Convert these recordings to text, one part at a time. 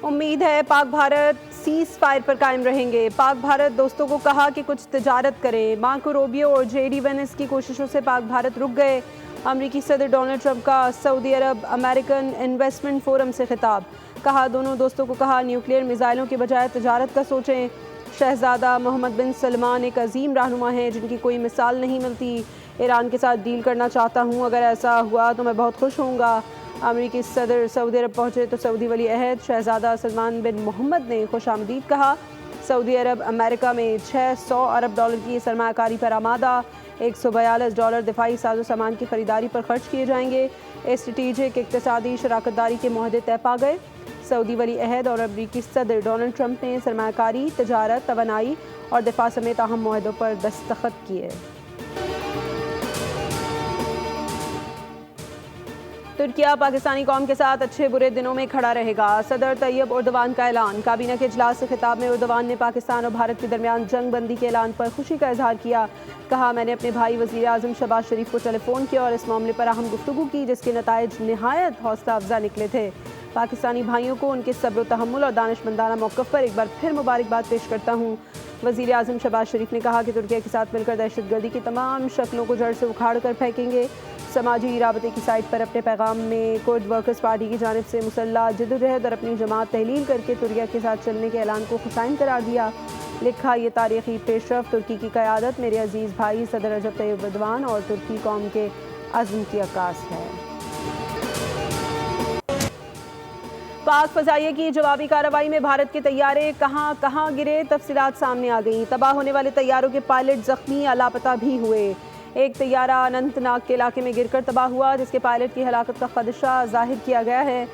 امید ہے پاک بھارت سیز فائر پر قائم رہیں گے۔ پاک بھارت دوستوں کو کہا کہ کچھ تجارت کریں۔ مارکو روبیو اور جے ڈی وینس کی کوششوں سے پاک بھارت رک گئے۔ امریکی صدر ڈونلڈ ٹرمپ کا سعودی عرب امریکن انویسٹمنٹ فورم سے خطاب۔ کہا دونوں دوستوں کو کہا نیوکلیئر میزائلوں کے بجائے تجارت کا سوچیں۔ شہزادہ محمد بن سلمان ایک عظیم رہنما ہیں جن کی کوئی مثال نہیں ملتی۔ ایران کے ساتھ ڈیل کرنا چاہتا ہوں، اگر ایسا ہوا تو میں بہت خوش ہوں گا۔ امریکی صدر سعودی عرب پہنچے تو سعودی ولی عہد شہزادہ سلمان بن محمد نے خوش آمدید کہا۔ سعودی عرب امریکہ میں $600 ارب کی سرمایہ کاری پر آمادہ۔ $142 دفاعی ساز و سامان کی خریداری پر خرچ کیے جائیں گے۔ اسٹریٹجک اقتصادی شراکت داری کے معاہدے طے پا گئے۔ سعودی ولی عہد اور امریکی صدر ڈونلڈ ٹرمپ نے سرمایہ کاری، تجارت، توانائی اور دفاع سمیت اہم معاہدوں پر دستخط کیے۔ ترکیہ پاکستانی قوم کے ساتھ اچھے برے دنوں میں کھڑا رہے گا۔ صدر طیب اردوان کا اعلان۔ کابینہ کے اجلاس سے خطاب میں اردوان نے پاکستان اور بھارت کے درمیان جنگ بندی کے اعلان پر خوشی کا اظہار کیا۔ کہا میں نے اپنے بھائی وزیر اعظم شہباز شریف کو ٹیلی فون کیا اور اس معاملے پر اہم گفتگو کی جس کے نتائج نہایت حوصلہ افزا نکلے تھے۔ پاکستانی بھائیوں کو ان کے صبر و تحمل اور دانش مندانہ موقف پر ایک بار پھر مبارکباد پیش کرتا ہوں۔ وزیر اعظم شہباز شریف نے کہا کہ ترکیہ کے ساتھ مل کر دہشت گردی کی تمام شکلوں کو جڑ سے اکھاڑ کر پھینکیں گے۔ سماجی رابطے کی سائٹ پر اپنے پیغام میں کرد ورکرز پارٹی کی جانب سے مسلح جدوجہد اور اپنی جماعت تحلیل کر کے ترکیہ کے ساتھ چلنے کے اعلان کو خوشائن قرار دیا۔ لکھا یہ تاریخی پیش رفت ترکی کی قیادت میرے عزیز بھائی صدر رجب طیب اردوان اور ترکی قوم کے عزم کی عکاس ہے۔ پاک فضائیہ کی جوابی کارروائی میں بھارت کے طیارے کہاں گرے، تفصیلات سامنے آ گئیں۔ تباہ ہونے والے طیاروں کے پائلٹ زخمی یا لاپتہ بھی ہوئے۔ ایک طیارہ اننت ناگ کے علاقے میں گر کر تباہ ہوا جس کے پائلٹ کی ہلاکت کا خدشہ ظاہر کیا گیا ہے۔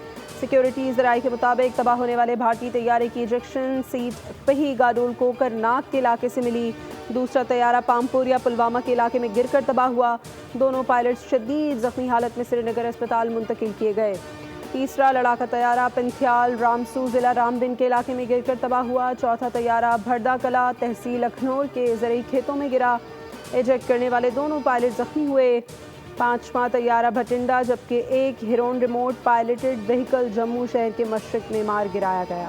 سیکیورٹی ذرائع کے مطابق تباہ ہونے والے بھارتی طیارے کی ایجیکشن سیٹ پہی گاڈول کوکر ناگ کے علاقے سے ملی۔ دوسرا طیارہ پامپور یا پلوامہ کے علاقے میں گر کر تباہ ہوا۔ دونوں پائلٹس شدید زخمی حالت میں سری نگر اسپتال منتقل کیے گئے۔ تیسرا لڑاکا طیارہ پنتھیال رامسو ضلع رامبن کے علاقے میں گر کر تباہ ہوا۔ چوتھا طیارہ بھردہ کلا تحصیل اکھنور کے زرعی کھیتوں میں گرا۔ ایجیکٹ کرنے والے دونوں پائلٹ زخمی ہوئے۔ پانچواں طیارہ بھٹنڈا جبکہ ایک ہیرون ریموٹ پائلٹڈ وہیکل جموں شہر کے مشرق میں مار گرایا گیا۔